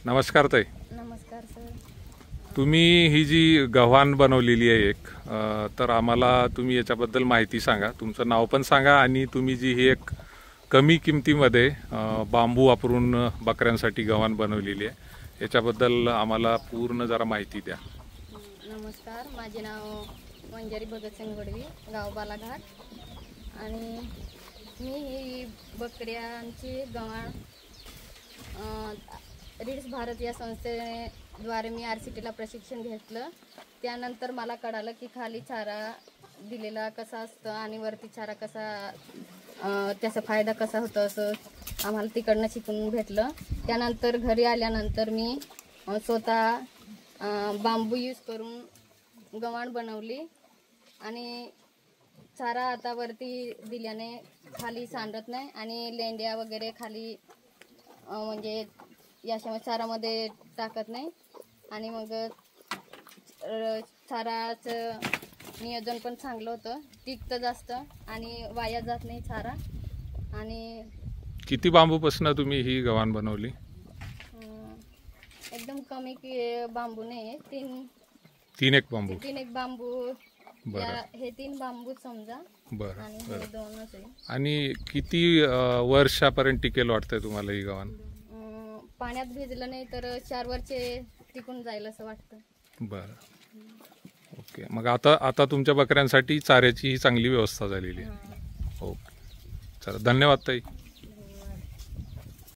नमस्कार ताई. नमस्कार सर. तुम्ही ही जी गव्हाण बनवलेली आहे तर आम्हाला तुम्ही याच्याबद्दल माहिती सांगा. तुमचं नाव पण सांगा आणि तुम्ही जी ही एक कमी किमतीमध्ये बांबू वापरून बकऱ्यांसाठी गव्हाण बनवलेली आहे याच्याबद्दल आम्हाला पूर्ण जरा माहिती द्या. नमस्कार, माझे नाव मंजरी भगतसिंग गडवी, गाव बालाघाट. आणि मी ही बकऱ्यांची गव्हाण रीड्स भारत या संस्थेद्वारे मी RCTला प्रशिक्षण घेतलं. त्यानंतर मला कळालं की खाली चारा दिलेला कसा असतं आणि वरती चारा कसा त्याचा फायदा कसा होतो असं आम्हाला तिकडनं शिकून भेटलं. त्यानंतर घरी आल्यानंतर मी स्वतः बांबू यूज करून गव्हाण बनवली आणि चारा आता वरती दिल्याने खाली सांडत नाही आणि लेंड्या वगैरे खाली म्हणजे याच्यामुळे चारामध्ये टाकत नाही आणि मग चाराचं नियोजन पण चांगलं होतं, टिकतं जास्त आणि वाया जात नाही चारा. आणि किती बांबूपासून तुम्ही ही गव्हाण बनवली? एकदम कमी बांबू नाही, तीन एक बांबू. हे 3 बांबू समजा. बरं. आणि हे 2च आहे. आणि किती वर्षापर्यंत टिकेल वाटतंय तुम्हाला ही गव्हाण? पाण्यात भिजलं नाही तर 4 वर्षे टिकून जाईल असं वाटतं. बरं, ओके. मग आता तुमच्या बकऱ्यांसाठी चाऱ्याची ही चांगली व्यवस्था झालेली आहे. ओके, चला, धन्यवाद ताई.